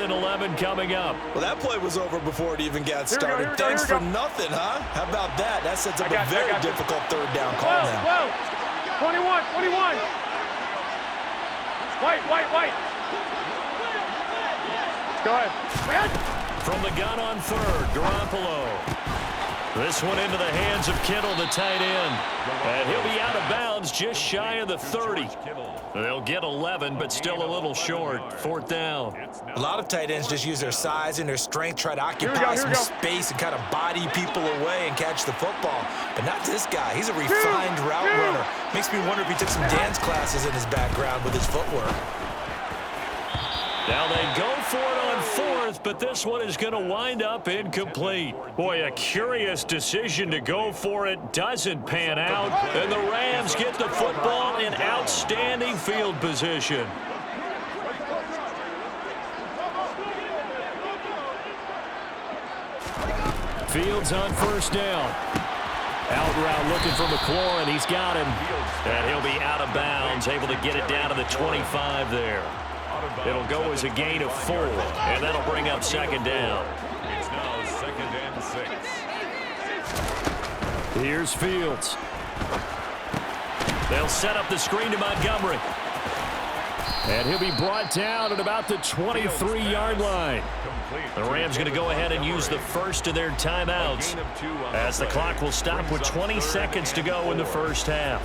and 11 coming up. Well, that play was over before it even got started. Thanks for nothing, huh? How about that? That sets up a very difficult third down call now. 21. White. Go ahead. From the gun on third, Garoppolo. This one into the hands of Kittle, the tight end. And he'll be out of bounds just shy of the 30. They'll get 11, but still a little short. Fourth down. A lot of tight ends just use their size and their strength, try to occupy some space and kind of body people away and catch the football. But not this guy. He's a refined route runner. Makes me wonder if he took some dance classes in his background with his footwork. Now they go for it on fourth, but this one is going to wind up incomplete. Boy, a curious decision to go for it doesn't pan out, and the Rams get the football in outstanding field position. Fields on first down. Out route looking for McLaurin. He's got him. And he'll be out of bounds, able to get it down to the 25 there. It'll go as a gain of 4, and that'll bring up second down. It's now 2nd and 6. Here's Fields. They'll set up the screen to Montgomery. And he'll be brought down at about the 23-yard line. The Rams going to go ahead and use the first of their timeouts as the clock will stop with 20 seconds to go in the first half.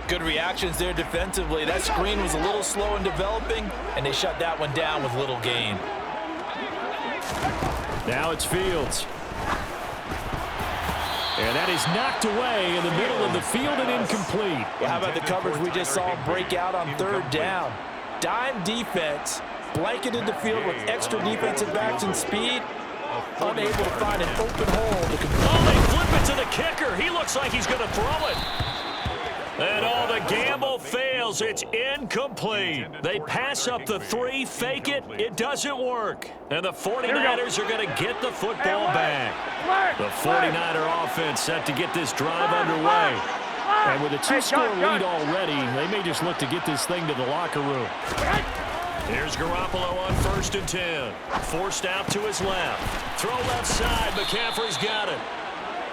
Good reactions there defensively. That screen was a little slow in developing, and they shut that one down with little gain. Now it's Fields. And that is knocked away in the middle of the field and incomplete. Well, how about the coverage we just saw break out on third down? Dime defense, blanketed the field with extra defensive backs and speed, unable to find an open hole to complete. Oh, they flip it to the kicker. He looks like he's going to throw it. And the gamble fails. It's incomplete. They pass up the 3, fake it. It doesn't work. And the 49ers are going to get the football back. The 49er offense set to get this drive underway. And with a 2-score lead already, they may just look to get this thing to the locker room. Here's Garoppolo on 1st and 10. Forced out to his left. Throw left side. McCaffrey's got it.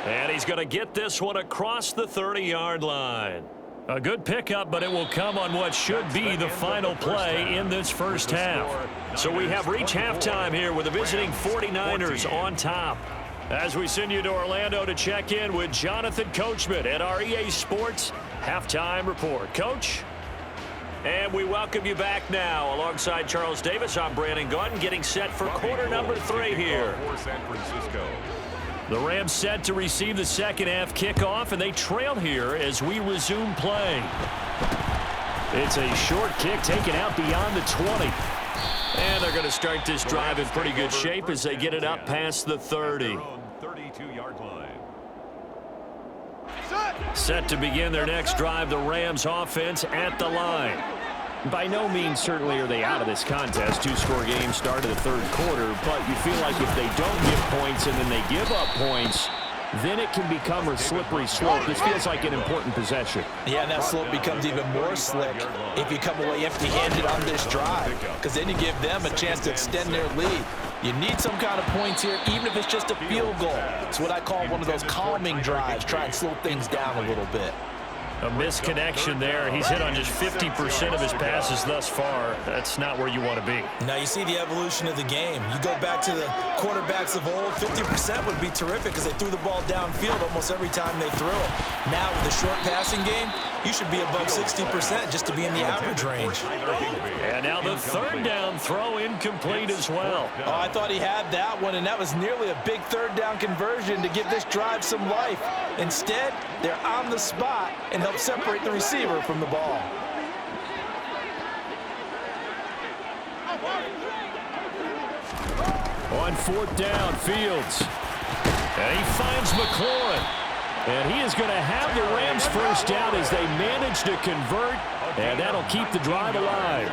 And he's going to get this one across the 30-yard line. A good pickup, but it will come on what should be the final play in this first half. So we have reached halftime here with the visiting 49ers on top. As we send you to Orlando to check in with Jonathan Coachman at our EA Sports Halftime Report. Coach? And we welcome you back now. Alongside Charles Davis, I'm Brandon Gaudin, getting set for quarter number 3 here. San Francisco. The Rams set to receive the second half kickoff, and they trail here as we resume play. It's a short kick taken out beyond the 20. And they're going to start this drive in pretty good shape as they get it up past the 30. 32-yard line. Set to begin their next drive, the Rams offense at the line. By no means certainly are they out of this contest. 2-score game start of the third quarter, but you feel like if they don't get points and then they give up points, then it can become a slippery slope. This feels like an important possession. Yeah, and that slope becomes even more slick if you come away empty-handed on this drive, because then you give them a chance to extend their lead. You need some kind of points here, even if it's just a field goal. It's what I call one of those calming drives. Try and slow things down a little bit. A misconnection there. He's hit on just 50% of his passes thus far. That's not where you want to be. Now you see the evolution of the game. You go back to the quarterbacks of old, 50% would be terrific because they threw the ball downfield almost every time they threw it. Now with the short passing game, you should be above 60% just to be in the average range. And now the third down throw incomplete as well. Oh, I thought he had that one, and that was nearly a big third down conversion to give this drive some life. Instead, they're on the spot and help separate the receiver from the ball. On fourth down, Fields. And he finds McLaurin. And he is going to have the Rams first down as they manage to convert. And that'll keep the drive alive.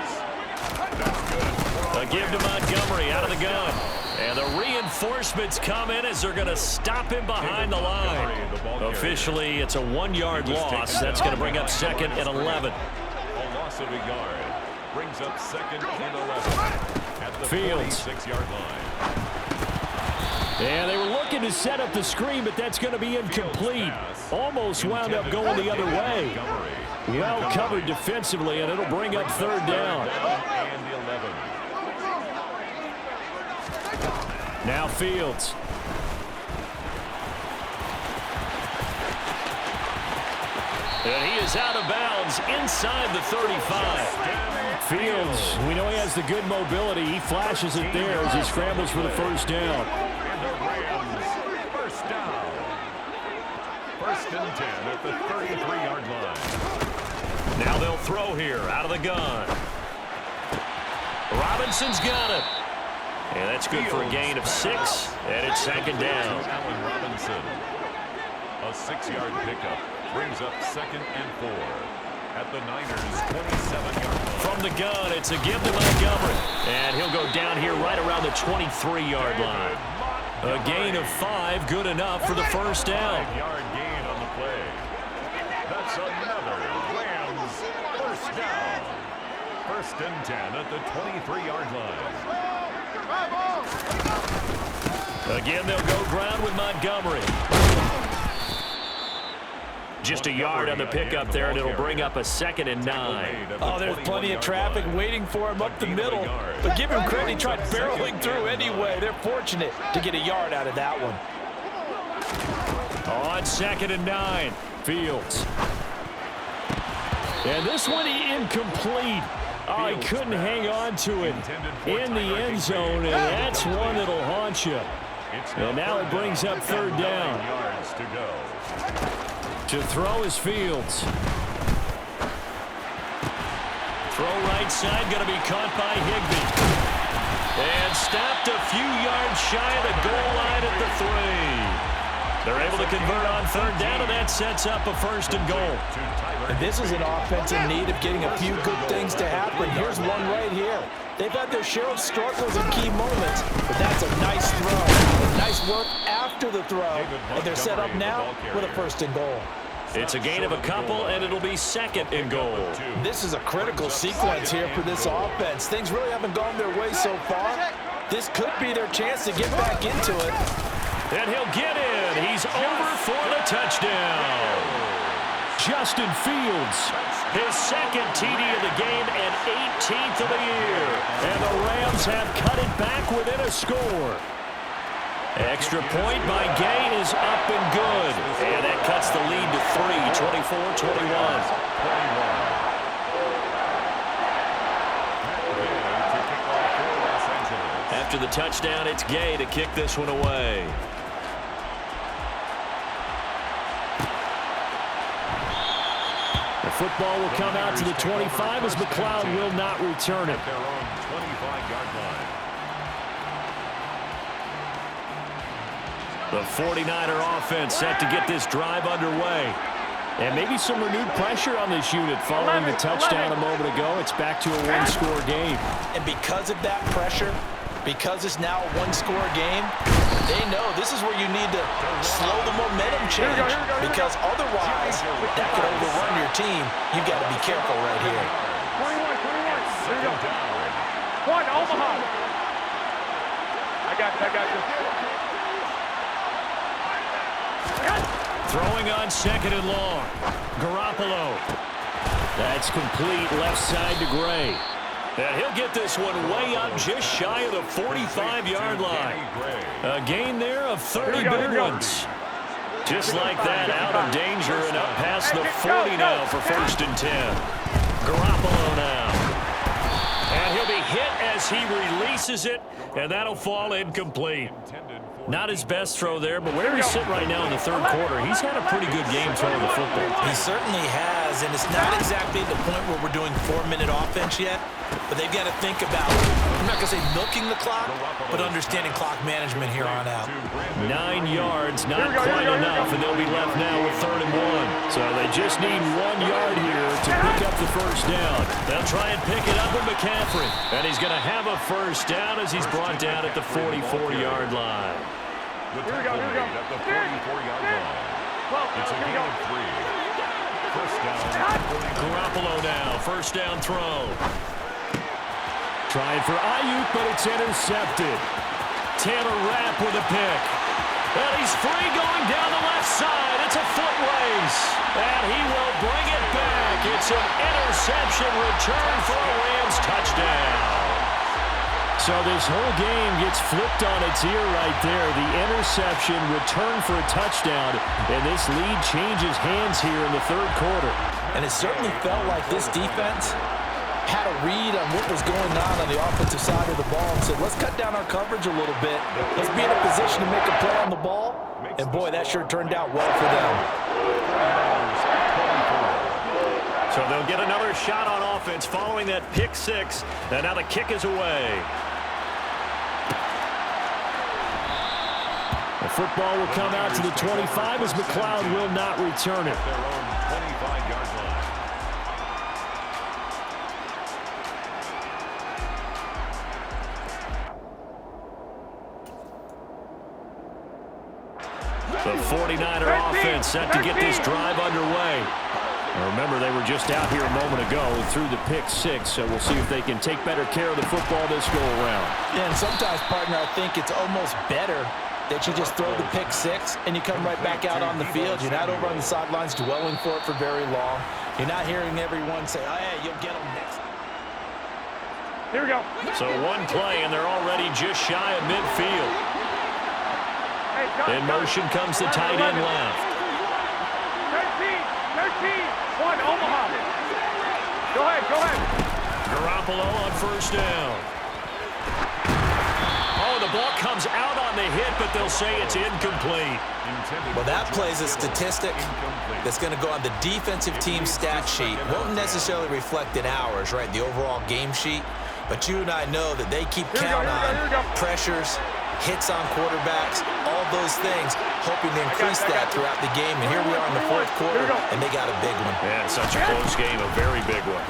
A give to Montgomery out of the gun. And the reinforcements come in as they're going to stop him behind the line. Officially, it's a 1-yard loss. That's going to bring up 2nd and 11. A loss of a yard brings up 2nd and 11. at the Fields. 46-yard line. And they were looking to set up the screen, but that's going to be incomplete. Almost wound up going the other way. Well covered defensively, and it'll bring up third down. And 11. Now Fields. And he is out of bounds inside the 35. Fields, we know he has the good mobility. He flashes it there as he scrambles for the first down. And the Rams, first down. First and 10 at the 33-yard line. Now they'll throw here out of the gun. Robinson's got it. And that's good for a gain of 6. And it's second down. Allen Robinson. A 6-yard pickup brings up second and 4 at the Niners' 27-yard line. From the gun, it's a give to Montgomery. And he'll go down here right around the 23-yard line. A gain of 5, good enough for the first down. 5-yard gain on the play. That's another Rams first down. First and 10 at the 23-yard line. Again, they'll go ground with Montgomery. Just a yard on the pickup there, and it'll bring up a second and 9. Oh, there's plenty of traffic waiting for him up the middle. But give him credit, he tried barreling through anyway. They're fortunate to get a yard out of that one. On second and 9, Fields. And this one incomplete. Oh, he couldn't hang on to it in the end zone, and that's one that'll haunt you. And now it brings up third down. Yards to go. To throw is Fields. Throw right side, going to be caught by Higbee. And stopped a few yards shy of the goal line at the 3. They're able to convert on third down, and that sets up a first and goal. And this is an offense in need of getting a few good things to happen. Here's one right here. They've had their share of struggles in key moments, but that's a nice throw. Nice work after the throw, and they're set up now with a first and goal. It's a gain of a couple, and it'll be second and goal. This is a critical sequence here for this offense. Things really haven't gone their way so far. This could be their chance to get back into it. And he'll get in. He's over for the touchdown. Justin Fields, his second TD of the game and 18th of the year. And the Rams have cut it back within a score. Extra point by Gay is up and good. And that cuts the lead to 3, 24-21. After the touchdown, it's Gay to kick this one away. The football will come out to the 25 as McLeod will not return it. Their own 25-yard line. The 49er offense set to get this drive underway. And maybe some renewed pressure on this unit following the touchdown a moment ago. It's back to a one-score game. And because of that pressure, because it's now a one-score game, they know this is where you need to slow the momentum change. Because otherwise, that could overrun your team. You've got to be careful right here. 21. Here you go. One, Omaha. I got you. Throwing on second and long. Garoppolo. That's complete left side to Gray. And he'll get this one way up just shy of the 45-yard line. A gain there of 30 big ones. Just like that, out of danger and up past the 40 now for first and 10. Garoppolo now. And he'll be hit as he releases it, and that'll fall incomplete. Not his best throw there, but where he's sitting right now in the third quarter, he's had a pretty good game throwing the football. He certainly has, and it's not exactly the point where we're doing 4-minute offense yet, but they've got to think about, I'm not going to say milking the clock, but understanding clock management here on out. 9 yards, not quite enough, and they'll be left now with third and 1. So they just need 1 yard here to pick up the first down. They'll try and pick it up with McCaffrey, and he's going to have a first down as he's brought down at the 44-yard line. The tackle made at the 44-yard line. It's a gain of 3. First down. Garoppolo now, first down throw. Trying for Ayuk, but it's intercepted. Taylor Rapp with a pick. And he's free going down the left side. It's a foot race. And he will bring it back. It's an interception return for a Rams touchdown. So this whole game gets flipped on its ear right there. The interception, return for a touchdown, and this lead changes hands here in the third quarter. And it certainly felt like this defense had a read on what was going on the offensive side of the ball and said, let's cut down our coverage a little bit. Let's be in a position to make a play on the ball. And, boy, that sure turned out well for them. So they'll get another shot on offense following that pick six. And now the kick is away. The football will come out to the 25 as McLeod will not return it. Their own 25-yard line. The 49er offense set to get this drive underway. Now remember, they were just out here a moment ago through the pick six, so we'll see if they can take better care of the football this go around. Yeah, and sometimes, partner, I think it's almost better that you just throw the pick six and you come right back out on the field. You're not over on the sidelines dwelling for it for very long. You're not hearing everyone say, oh, hey, you'll get them next. Here we go. So one play, and they're already just shy of midfield. Hey, go, In motion comes the tight end left. 13, 1, Omaha. Go ahead. Garoppolo on first down. Oh, the ball comes out on the hit, but they'll say it's incomplete. Well, that plays a statistic that's going to go on the defensive team stat sheet. Won't necessarily reflect in ours, right, the overall game sheet. But you and I know that they keep count on pressures, hits on quarterbacks, all those things, hoping to increase that throughout the game. And here we are in the fourth quarter, and they got a big one. And such a close game, a very big one.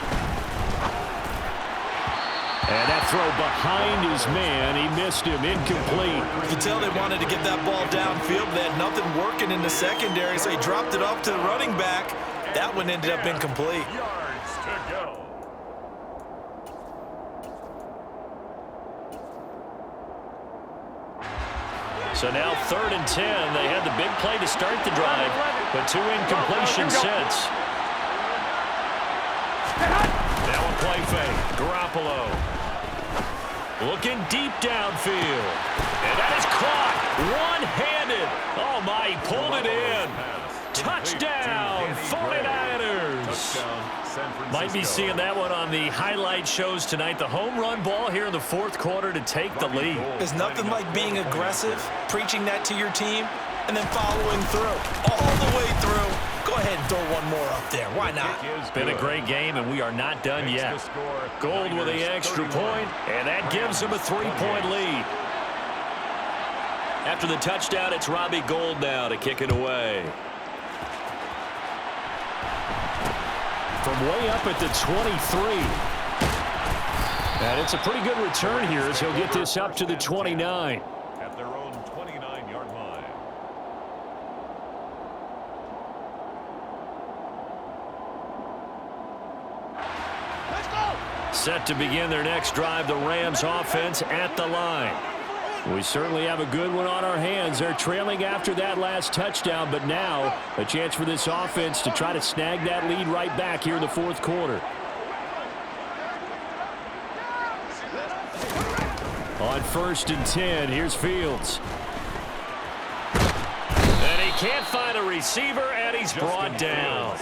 And that throw behind his man, he missed him, incomplete. You can tell they wanted to get that ball downfield. They had nothing working in the secondary, so he dropped it off to the running back. That one ended up incomplete. Yards to go. So now 3rd and 10. They had the big play to start the drive, but 2 incompletions since. Now a play fake. Garoppolo looking deep downfield. And that is caught one-handed. Oh, my, he pulled it in. Touchdown, 49ers. Might be seeing that one on the highlight shows tonight. The home run ball here in the fourth quarter to take the lead. There's nothing like being aggressive, preaching that to your team, and then following through, all the way through. Go ahead and throw one more up there. Why not? It's been a great game, and we are not done yet. Gold with the extra point, and that gives them a 3-point lead. After the touchdown, it's Robbie Gould now to kick it away. From way up at the 23. And it's a pretty good return here as he'll get this up to the 29. At their own 29-yard line. Set to begin their next drive, the Rams offense at the line. We certainly have a good one on our hands. They're trailing after that last touchdown, but now a chance for this offense to try to snag that lead right back here in the fourth quarter. On 1st and 10, here's Fields. And he can't find a receiver, and he's brought down.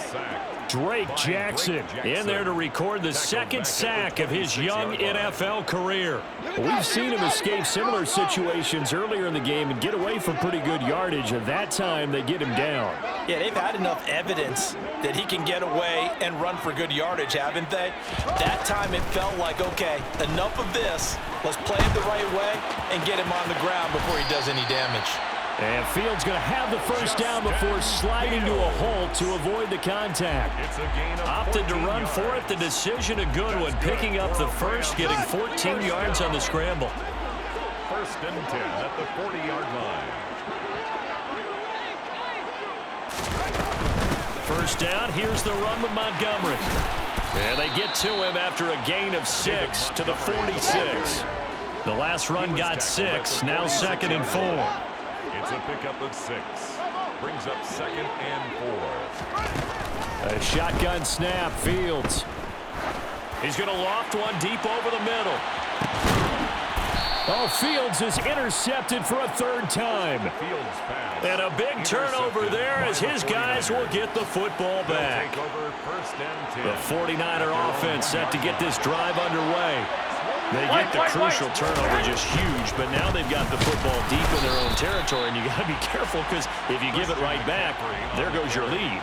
Drake Jackson in there to record the 2nd sack of his young NFL career. We've seen him escape similar situations earlier in the game and get away from pretty good yardage, and that time they get him down. Yeah, they've had enough evidence that he can get away and run for good yardage, haven't they? That time it felt like, okay, enough of this. Let's play it the right way and get him on the ground before he does any damage. And Fields going to have the first down before sliding to a hole to avoid the contact. Opted to run for it. The decision a good one. Picking up the first, getting 14 yards on the scramble. 1st and 10 at the 40-yard line. First down. Here's the run with Montgomery. And they get to him after a gain of 6 to the 46. The last run got 6, now 2nd and 4. It's a pickup of 6. Brings up 2nd and 4. A shotgun snap, Fields. He's going to loft one deep over the middle. Oh, Fields is intercepted for a 3rd time. Fields pass. And a big turnover there as his guys will get the football back. Take over 1st and 10. The 49er offense set to get this drive underway. They get the crucial turnover just huge, but now they've got the football deep in their own territory, and you got to be careful because if you give it right back, there goes your lead.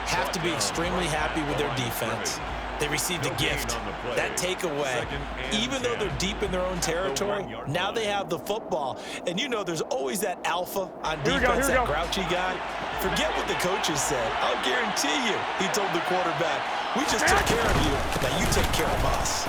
Have to be extremely happy with their defense. They received a gift. That takeaway, even though they're deep in their own territory, now they have the football. And you know there's always that alpha on defense, that grouchy guy. Forget what the coaches said. I'll guarantee you, he told the quarterback, we just took care of you. Now you take care of us.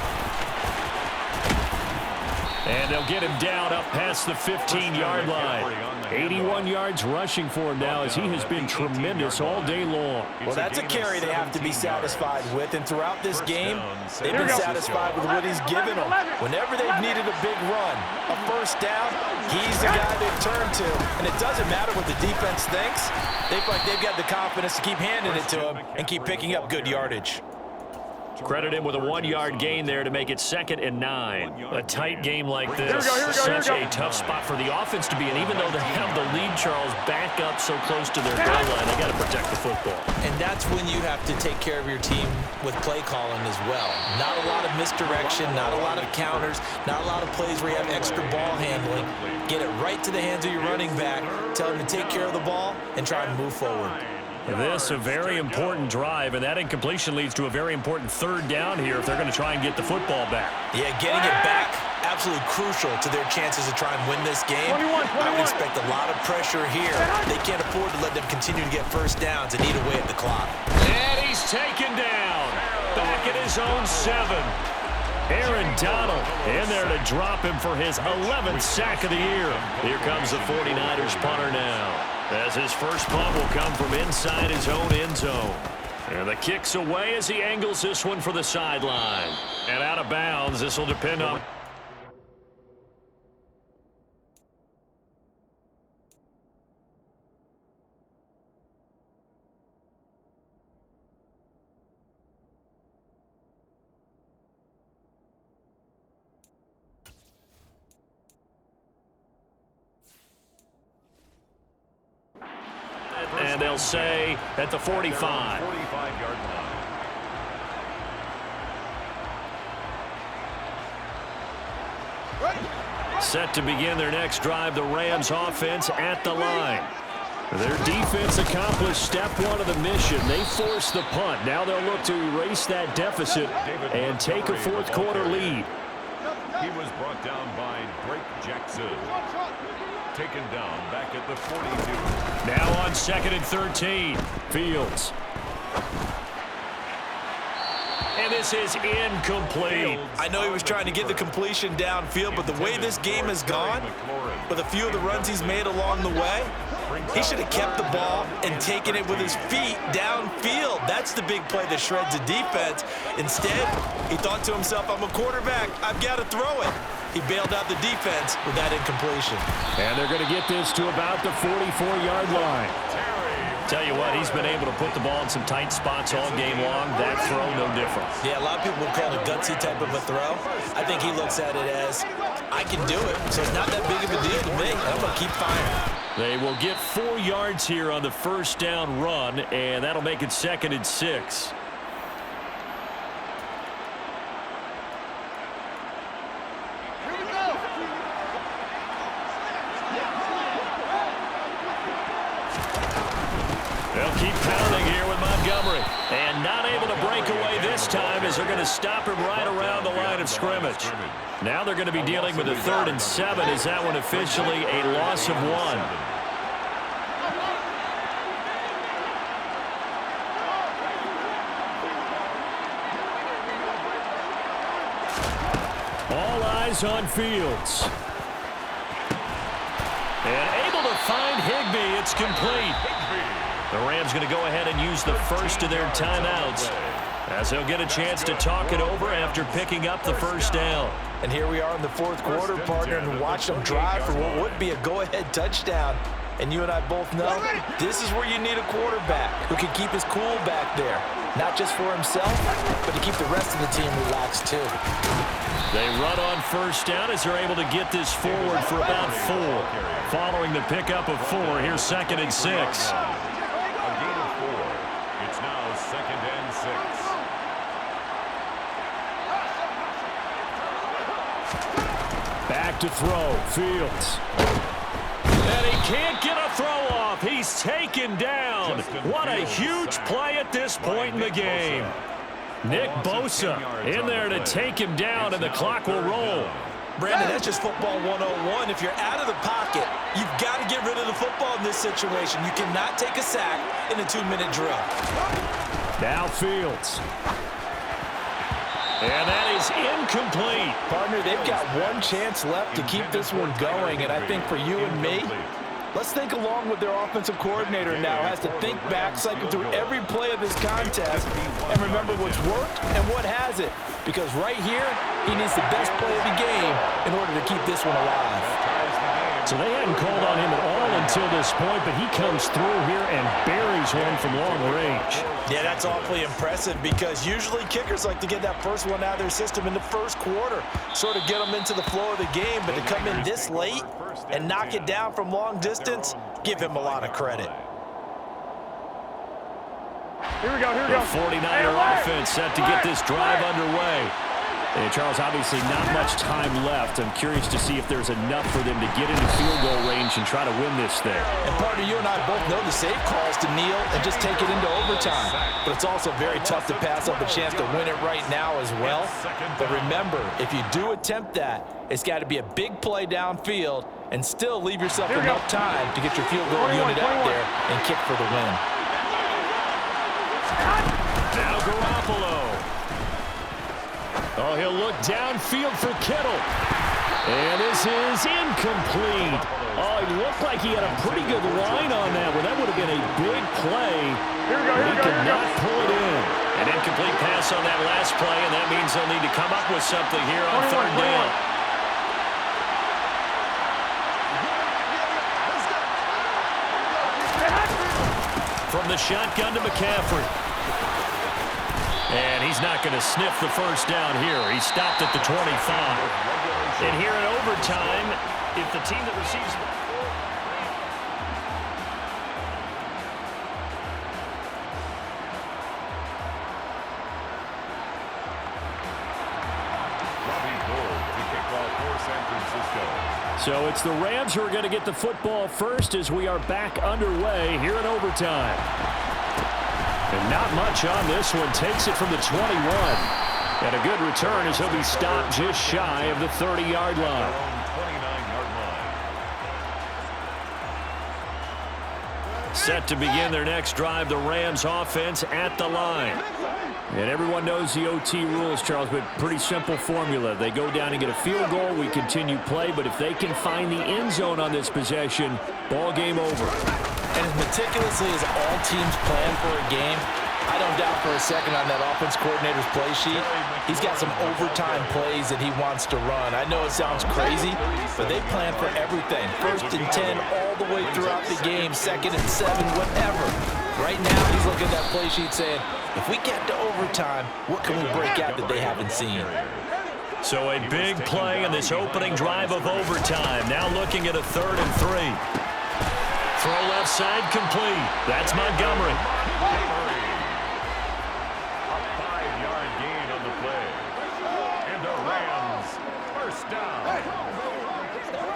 And they'll get him down up past the 15-yard line. 81 yards rushing for him now as he has been tremendous all day long. Well, that's a carry they have to be satisfied with. And throughout this game, they've been satisfied with what he's given them. Whenever they've needed a big run, a 1st down, he's the guy they've turned to. And it doesn't matter what the defense thinks. They feel like they've got the confidence to keep handing it to him and keep picking up good yardage. Credit him with a 1-yard gain there to make it 2nd and 9. A tight game like this, such a tough spot for the offense to be in. Even though they have the lead, Charles, back up so close to their goal line, they got to protect the football. And that's when you have to take care of your team with play calling as well. Not a lot of misdirection, not a lot of counters, not a lot of plays where you have extra ball handling. Get it right to the hands of your running back, tell him to take care of the ball, and try and move forward. This a very important drive, and that incompletion leads to a very important 3rd down here if they're going to try and get the football back. Yeah, getting it back, absolutely crucial to their chances to try and win this game. I would expect a lot of pressure here. They can't afford to let them continue to get 1st downs and eat away at the clock. And he's taken down. Back at his own 7. Aaron Donald in there to drop him for his 11th sack of the year. Here comes the 49ers punter now, as his first punt will come from inside his own end zone. And the kick's away as he angles this one for the sideline. And out of bounds, this will depend on... And they'll say at the 45. 45-yard line. Set to begin their next drive, the Rams offense at the line. Their defense accomplished step 1 of the mission. They forced the punt. Now they'll look to erase that deficit and take a 4th quarter lead. He was brought down by Drake Jackson. Taken down back at the 42. Now on 2nd and 13. Fields. And this is incomplete. I know he was trying to get the completion downfield, but the way this game has gone, with a few of the runs he's made along the way, he should have kept the ball and taken it with his feet downfield. That's the big play that shreds the defense. Instead, he thought to himself, I'm a quarterback, I've got to throw it. He bailed out the defense with that incompletion. And they're going to get this to about the 44-yard line. Tell you what, he's been able to put the ball in some tight spots all game long. That throw, no different. Yeah, a lot of people would call it a gutsy type of a throw. I think he looks at it as, I can do it, so it's not that big of a deal to me. I'm going to keep firing. They will get 4 yards here on the 1st down run, and that'll make it 2nd and 6. They'll keep pounding here with Montgomery. And not able to break away this time as they're going to stop him right around the line of scrimmage. Now they're going to be dealing with a 3rd and 7. Is that one officially a loss of 1? All eyes on Fields. And able to find Higbee. It's complete. The Rams going to go ahead and use the first of their timeouts. As he'll get a chance to talk it over after picking up the first down. And here we are in the fourth quarter, partner, and watch them drive for what would be a go-ahead touchdown. And you and I both know this is where you need a quarterback who can keep his cool back there. Not just for himself, but to keep the rest of the team relaxed too. They run on first down as they're able to get this forward for about 4. Following the pickup of 4, here's 2nd and 6. A gain of 4. It's now 2nd and 6. Back to throw, Fields. And he can't get a throw off. He's taken down. What a huge play at this point in the game. Nick Bosa in there to take him down, and the clock will roll. Brandon, that's just football 101. If you're out of the pocket, you've got to get rid of the football in this situation. You cannot take a sack in a 2-minute drill. Now Fields. And that is incomplete. Partner, they've got one chance left to keep this one going, and I think for you and me, let's think along with their offensive coordinator now. Has to think back, cycle through every play of this contest, and remember what's worked and what hasn't. Because right here, he needs the best play of the game in order to keep this one alive. So they hadn't called on him at all until this point, but he comes through here and buries one from long range. Yeah, that's awfully impressive because usually kickers like to get that first one out of their system in the first quarter, sort of get them into the flow of the game, but to come in this late and knock it down from long distance, give him a lot of credit. Here we go, here we The go. 49er offense set to get this drive underway. And Charles, obviously not much time left. I'm curious to see if there's enough for them to get into field goal range and try to win this thing. And partner, you and I both know the safe call is to kneel and just take it into overtime. But it's also very tough to pass up a chance to win it right now as well. But remember, if you do attempt that, it's got to be a big play downfield and still leave yourself enough time to get your field goal unit out there and kick for the win. Now Garoppolo. Oh, he'll look downfield for Kittle. And this is incomplete. Oh, he looked like he had a pretty good line on that one. That would have been a big play. He could not pull it in. An incomplete pass on that last play, and that means they'll need to come up with something here on 3rd down. From the shotgun to McCaffrey. And he's not going to sniff the first down here. He stopped at the 25. And here in overtime, if the team that receives... So it's the Rams who are going to get the football first as we are back underway here in overtime. And not much on this one. Takes it from the 21. And a good return as he'll be stopped just shy of the 30-yard line. Set to begin their next drive, the Rams offense at the line. And everyone knows the OT rules, Charles, but pretty simple formula. They go down and get a field goal, we continue play, but if they can find the end zone on this possession, ball game over. And as meticulously as all teams plan for a game, I don't doubt for a second on that offense coordinator's play sheet, he's got some overtime plays that he wants to run. I know it sounds crazy, but they plan for everything. 1st and 10 all the way throughout the game, 2nd and 7, whatever. Right now, he's looking at that play sheet saying, if we get to overtime, what can we break out that they haven't seen? So a big play in this opening drive of overtime. Now looking at a 3rd and 3. Throw left side complete. That's Montgomery. A 5-yard gain on the play. And the Rams, first down.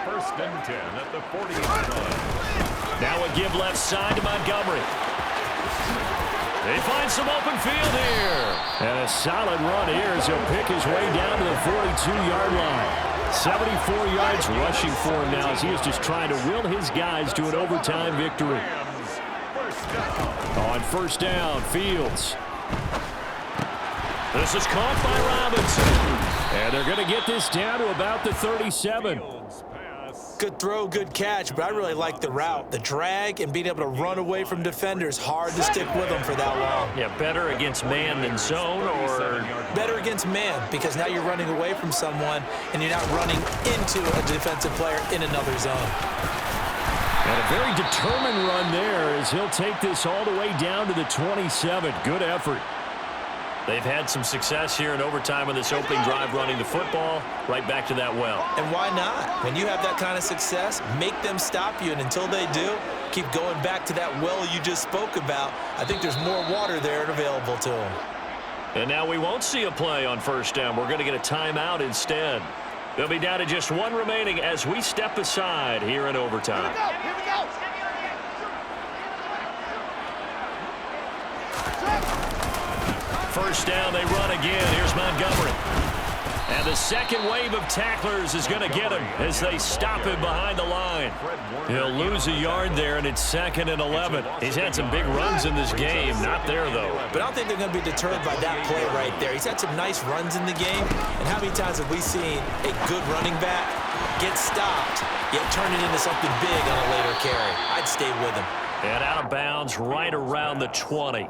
1st and 10 at the 40-yard line. Now a give left side to Montgomery. They find some open field here. And a solid run here as he'll pick his way down to the 42-yard line. 74 yards rushing for him now as he is just trying to will his guys to an overtime victory. On 1st down, Fields. This is caught by Robinson. And they're going to get this down to about the 37. Fields pass Good throw, good catch, but I really like the route. The drag and being able to run away from defenders, hard to stick with them for that long. Yeah, better against man than zone, or better against man, because now you're running away from someone and you're not running into a defensive player in another zone. And a very determined run there as he'll take this all the way down to the 27. Good effort. They've had some success here in overtime on this opening drive running the football. Right back to that well. And why not? When you have that kind of success, make them stop you, and until they do, keep going back to that well you just spoke about. I think there's more water there and available to them. And now we won't see a play on first down. We're going to get a timeout instead. They'll be down to just one remaining as we step aside here in overtime. Here we go. First down, they run again. Here's Montgomery. And the second wave of tacklers is going to get him as they stop him behind the line. He'll lose a yard there, and it's 2nd and 11. He's had some big runs in this game. Not there, though. But I don't think they're going to be deterred by that play right there. He's had some nice runs in the game. And how many times have we seen a good running back get stopped, yet turn it into something big on a later carry? I'd stay with him. And out of bounds right around the 20.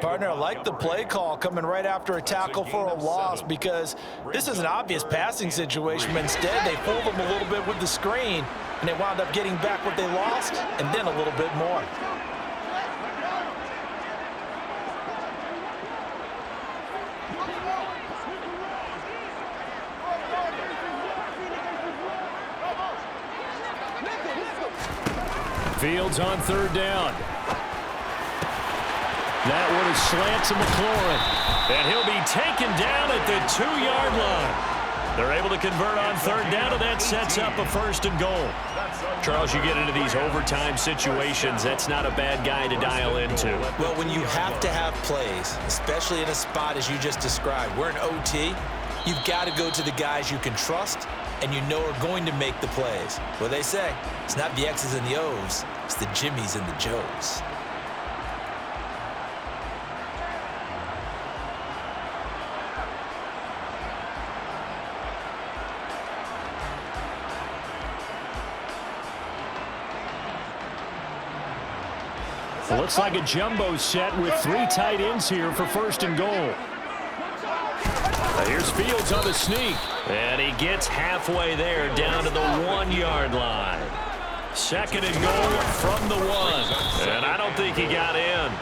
Partner, I like the play call coming right after a tackle for a loss, because this is an obvious passing situation, but instead they fooled them a little bit with the screen, and they wound up getting back what they lost and then a little bit more. Fields on third down. That one is slant to McLaurin. And he'll be taken down at the 2-yard line. They're able to convert on third down, and that sets up a 1st and goal. Charles, you get into these overtime situations, that's not a bad guy to dial into. Well, when you have to have plays, especially in a spot as you just described, we're in OT, you've got to go to the guys you can trust and you know are going to make the plays. What they say, it's not the X's and the O's, it's the Jimmies and the Joes. It looks like a jumbo set with 3 tight ends here for 1st and goal. Here's Fields on the sneak. And he gets halfway there down to the 1-yard line. 2nd and goal from the 1. And I don't think he got in.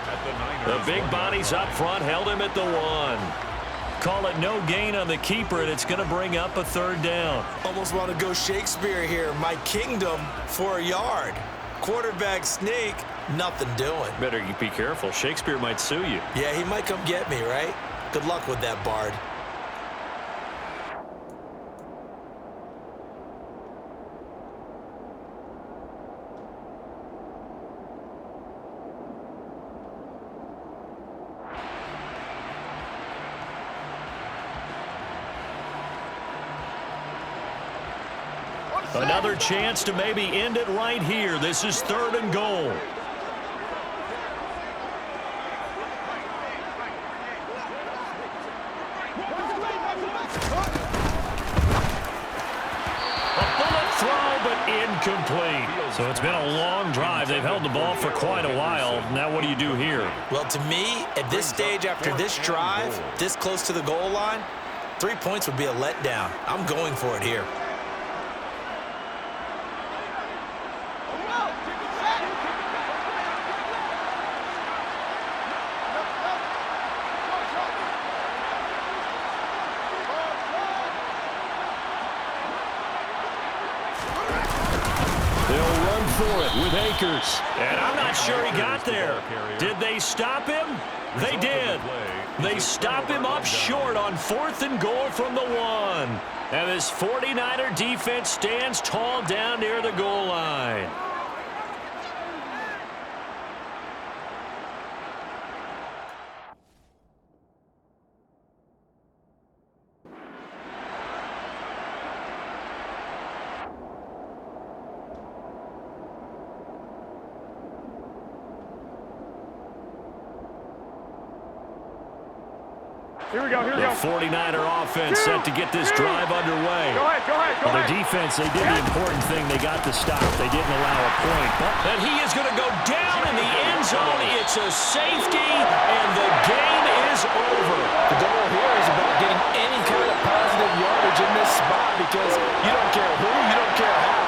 The big bodies up front held him at the 1. Call it no gain on the keeper, and it's going to bring up a 3rd down. Almost want to go Shakespeare here. My kingdom for a yard. Quarterback sneak, nothing doing. Better be careful. Shakespeare might sue you. Yeah, he might come get me, right? Good luck with that, Bard. Another chance to maybe end it right here. This is 3rd and goal. A bullet throw, but incomplete. So it's been a long drive. They've held the ball for quite a while. Now what do you do here? Well, to me, at this stage after this drive, this close to the goal line, 3 points would be a letdown. I'm going for it here. For it with Akers. And I'm not sure he got there. Did they stop him? They did. They stop him up short on 4th and goal from the 1. And this 49er defense stands tall down near the goal line. Here we go, here we The go. 49er offense set to get this drive underway. Go ahead, go ahead, go Well, their ahead. defense, they did the important thing. They got the stop. They didn't allow a point. But And he is going to go down in the end zone. It's a safety, and the game is over. The goal here is about getting any kind of positive yardage in this spot because you don't care who, you don't care how.